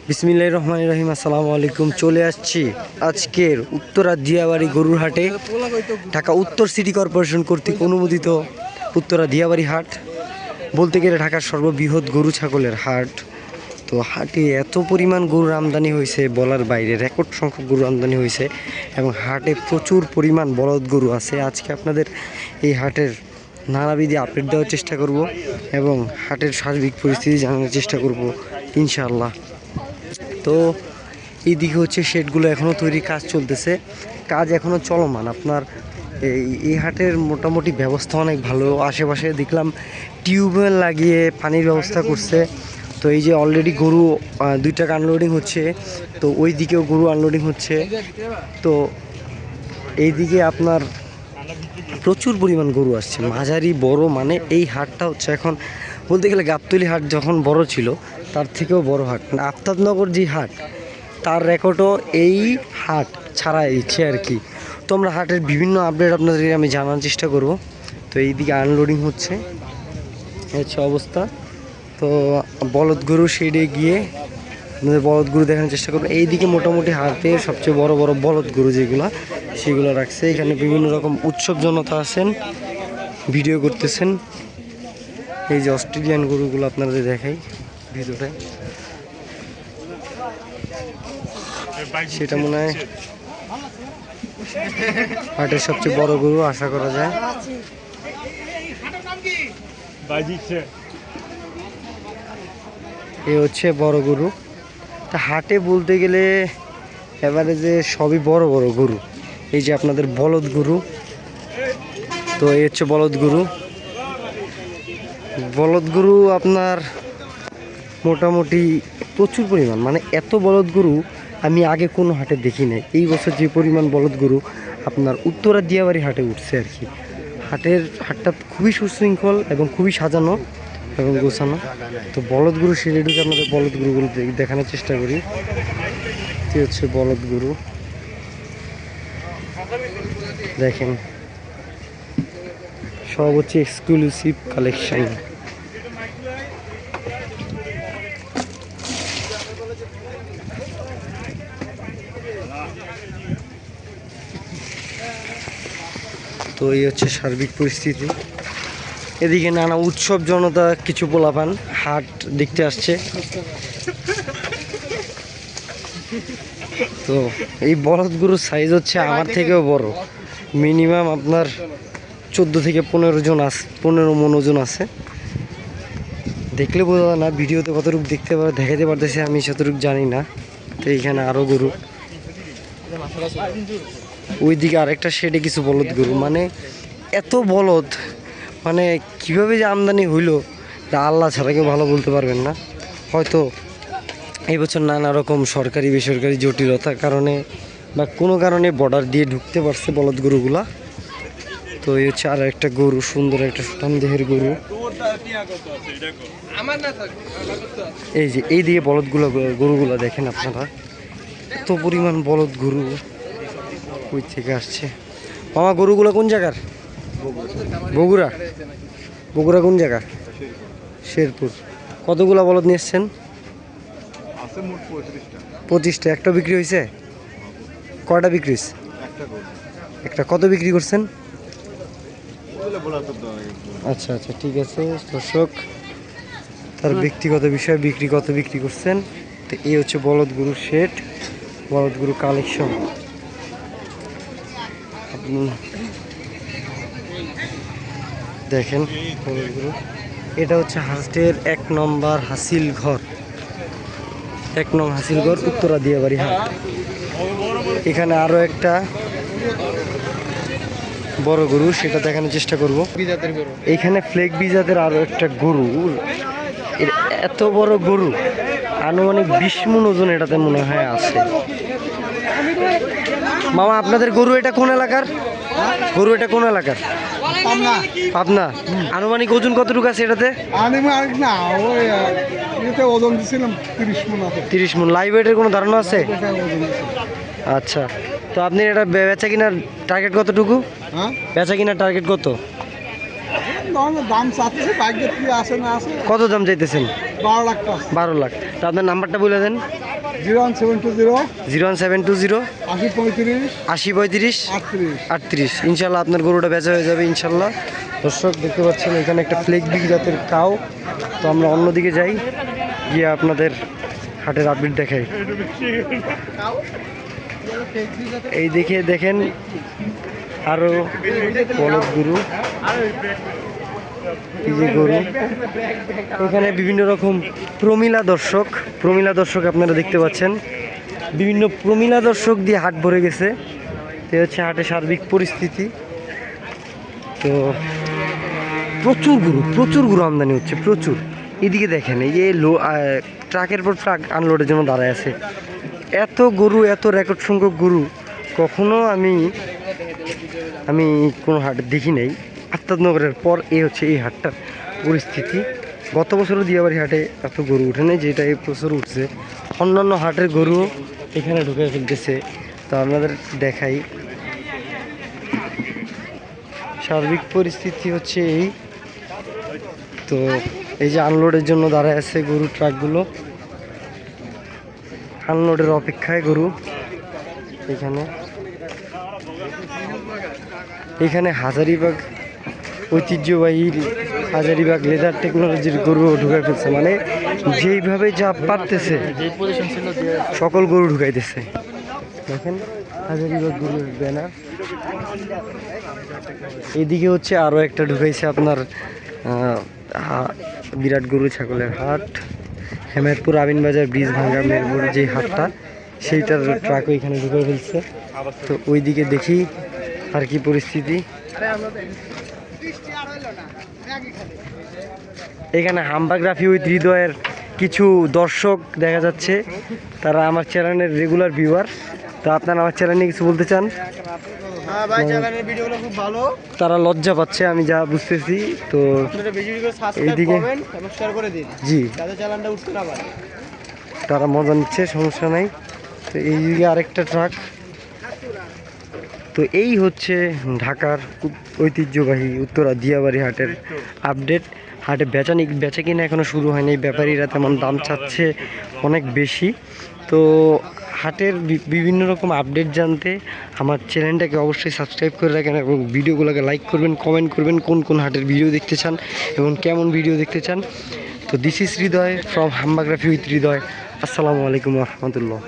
বিসমিল্লাহির রহমানির রহিম। আসসালামু আলাইকুম। চলে আসছি আজকের উত্তরা দিয়াবাড়ি গরুর হাটে, ঢাকা উত্তর সিটি কর্পোরেশন কর্তৃক অনুমোদিত উত্তরা দিয়াবাড়ি হাট, বলতে গেলে ঢাকার সর্ববৃহৎ গরু ছাগলের হাট। তো হাটে এত পরিমাণ গরুর আমদানি হয়েছে বলার বাইরে, রেকর্ড সংখ্যক গরু আমদানি হয়েছে এবং হাটে প্রচুর পরিমাণ বলদ গরু আছে। আজকে আপনাদের এই হাটের নানাবিধি আপডেট দেওয়ার চেষ্টা করব এবং হাটের সার্বিক পরিস্থিতি জানানোর চেষ্টা করব ইনশাআল্লাহ। তো এইদিকে হচ্ছে শেডগুলো এখনও তৈরি কাজ চলতেছে, কাজ এখনও চলমান। আপনার এই হাটের মোটামুটি ব্যবস্থা অনেক ভালো। আশেপাশে দেখলাম টিউবওয়েল লাগিয়ে পানির ব্যবস্থা করছে। তো এই যে অলরেডি গরু 2 টাকা আনলোডিং হচ্ছে, তো ওই দিকেও গরু আনলোডিং হচ্ছে। তো এইদিকে আপনার প্রচুর পরিমাণ গরু আসছে, মাঝারি বড়, মানে এই হাটটা হচ্ছে এখন বলতে গেলে গাবতলী হাট যখন বড় ছিল তার থেকেও বড় হাট। মানে আফতাবনগর যে হাট, তার রেকর্ডও এই হাট ছাড়াই দিচ্ছে আর কি। তো আমরা হাটের বিভিন্ন আপডেট আপনাদেরকে আমি জানার চেষ্টা করব। তো এইদিকে আনলোডিং হচ্ছে, হচ্ছে অবস্থা। তো বলদ গরু শেডে গিয়ে আমাদের বলদ গরু দেখানোর চেষ্টা করবো। এইদিকে মোটামুটি হাটে সবচেয়ে বড় বড় বলদ গরু যেগুলো, সেগুলো রাখছে। এখানে বিভিন্ন রকম উৎসব জনতা আছেন, ভিডিও করতেছেন। এই যে অস্ট্রেলিয়ান গরুগুলো আপনাদের দেখাই ভিতরে, সেটা মনে হয় হাটের সবচেয়ে বড় গরু আশা করা যায়। এ হচ্ছে বড় গরু। তা হাটে বলতে গেলে এবারে যে সবই বড় বড় গরু। এই যে আপনাদের বলদ গরু, তো এই হচ্ছে বলদ গরু। বলদ গরু আপনার মোটামুটি প্রচুর পরিমাণ, মানে এত বলদ গরু আমি আগে কোনো হাটে দেখি নাই। এই বছর যে পরিমাণ বলদ গরু আপনার উত্তরা দিয়াবাড়ি হাটে উঠছে আর কি। হাটটা খুবই সুশৃঙ্খল এবং খুবই সাজানো এবং গোছানো। তো বলদ গরু সেরে ঢুকে আপনাদের বলদ গরুগুলো দেখানোর চেষ্টা করি। এটি হচ্ছে বলদ গরু, দেখেন সব হচ্ছে এক্সক্লুসিভ কালেকশন। তো এই হচ্ছে সার্বিক পরিস্থিতি। এদিকে নানা উৎসব জনতা, কিছু পোলাপান হাট দেখতে আসছে। তো এই বলদ গরুর সাইজ হচ্ছে আমার থেকেও বড়, মিনিমাম আপনার 14 থেকে 15 জন আছে, 15 মণ ওজন আছে। দেখলে বোঝা যায় না, ভিডিওতে কতটুকু দেখাতে পারতেছে আমি সেতটুকু জানি না। তো এইখানে আরও গরু, ওইদিকে আরেকটা শেডে কিছু বলদ গরু। মানে এত বলদ, মানে কিভাবে যে আমদানি হইলো তা আল্লাহ ছাড়া কেউ ভালো বলতে পারবেন না। হয়তো এই বছর নানা রকম সরকারি বেসরকারি জটিলতার কারণে বা কোনো কারণে বর্ডার দিয়ে ঢুকতে পারছে বলদ গরুগুলা। তো এই হচ্ছে আর একটা গরু, সুন্দর একটা সুঠাম দেহের গরু। এই যে এই দিয়ে গরুগুলো দেখেন আপনারা, এত পরিমাণ বলদ গরু ওই থেকে আসছে। মামা গরুগুলো কোন জায়গার? বগুড়া। বগুড়া কোন জায়গা? শেরপুর। কতগুলা বলদ নিয়ে এসছেন? 25টা। একটা বিক্রি হয়েছে? কয়টা বিক্রি হয়েছে? একটা। কত বিক্রি করছেন? আচ্ছা আচ্ছা, ঠিক আছে দর্শক, তার ব্যক্তিগত বিষয়, কত বিক্রি করছেন। তো এই হচ্ছে বলদ গরু শেড, বলদ গরু কালেকশন। আপনি দেখেন বলদ গরু। এটা হচ্ছে হাটের 1 নম্বর হাসিল ঘর, 1 নং হাসিল ঘর, উত্তরা দিয়াবাড়ি হাট। এখানে আরো একটা বড় গরু, সেটা দেখানোর চেষ্টা করব। এখানে ফ্লেক বিজাতের আরো একটা গরু, এত বড় গরু আনুমানিক 20 মণ ওজন এটাতে মনে হয় আছে। মামা আপনাদের গরু এটা কোন এলাকার? গরু এটা কোন এলাকার? পাবনা। আনুমানিক ওজন কতটুকু আছে এটাতে? না, ওই ওজন দিছিলাম 30 মণ আছে। 30 মণ। লাইভ ওয়েটের কোনো ধারণা আছে? আচ্ছা, তো আপনি এটা বেচা কিনার টার্গেট কতটুকু? বেচা কিনার টার্গেট কত? দাম চাচ্ছে, ভাগ্যে কি আছে না আছে। কত দাম চাইতেছেন? 12 লাখ। 12 লাখ। তো আপনার নাম্বারটা বলে দেন। 01720 01720 80 35 80 35 38। 38। ইনশাল্লাহ আপনার গরুটা বেচা হয়ে যাবে ইনশাল্লাহ। দর্শক দেখতে পাচ্ছেন এখানে একটা ফ্লেক বিগ জাতের কাউ। তো আমরা অন্যদিকে যাই, গিয়ে আপনাদের হাটের আপডেট দেখাই। এই দিকে দেখেন আরো বলদ গরু, এই যে গরু। এখানে বিভিন্ন রকম প্রমিলা দর্শক আপনারা দেখতে পাচ্ছেন। বিভিন্ন প্রমিলা দর্শক দিয়ে হাট ভরে গেছে। এ হচ্ছে হাটের সার্বিক পরিস্থিতি। তো প্রচুর গরু আমদানি হচ্ছে, প্রচুর। এদিকে দেখেন এই যে ট্রাকের পর ট্রাক আনলোডের জন্য দাঁড়ায় আছে। এত গরু, এত রেকর্ড সংখ্যক গরু কখনো আমি কোনো হাট দেখি নাই। আত্মাদনগরের পর হচ্ছে এই হাটটার পরিস্থিতি। গত বছরও দিয়াবাড়ি হাটে এত গরু উঠে নেই যেটা এই বছর উঠছে। অন্যান্য হাটের গরু এখানে ঢুকে ফেলতেছে। তো আপনাদের দেখাই সার্বিক পরিস্থিতি হচ্ছে এই। তো এই যে আনলোডের জন্য দাঁড়ায় আছে গরু ট্রাকগুলো, আনলোডের অপেক্ষায় গরু। এখানে হাজারিবাগ ঐতিহ্যবাহী হাজারিবাগ লেদার টেকনোলজির গরু ঢুকাই ফেলছে, মানে যেইভাবে যা পারতেছে সকল গরু ঢুকাইতেছে। দেখেন হাজারিবাগ গরুর ব্যানার। এদিকে হচ্ছে আরও একটা ঢুকাইছে আপনার বিরাট গরু ছাগলের হাট। হেমায়তপুর আমিনবাজার ব্রিজ ভাঙ্গা মেরপুর যে হাটটা, সেইটার ট্রাকও এখানে ঢুকে ফেলছে। তো ওই দিকে দেখি আর কি পরিস্থিতি। এখানে হাম্বাগ্রাফি উইথ হৃদয়ের কিছু দর্শক দেখা যাচ্ছে, তারা আমার চ্যানেলের রেগুলার ভিউয়ার। তো আপনারা আমার চ্যানেল নিয়ে কিছু বলতে চান? তারা লজ্জা পাচ্ছে আমি যা বুঝতেছি। তো এইদিকে জি তারা মজা নিচ্ছে, সমস্যা নাই। তো এইদিকে আরেকটা ট্রাক। তো এই হচ্ছে ঢাকার ঐতিহ্যবাহী উত্তরা দিয়াবাড়ি হাটের আপডেট। হাটে বেচা কিনা এখনও শুরু হয়নি, ব্যাপারীরা তেমন দাম চাচ্ছে অনেক বেশি। তো হাটের বিভিন্ন রকম আপডেট জানতে আমার চ্যানেলটাকে অবশ্যই সাবস্ক্রাইব করে রাখেন এবং ভিডিওগুলোকে লাইক করবেন, কমেন্ট করবেন কোন হাটের ভিডিও দেখতে চান এবং কেমন ভিডিও দেখতে চান। তো this is Hridoy from Humbagraphy with Hridoy. আসসালামু আলাইকুম রহমতুল্লাহ।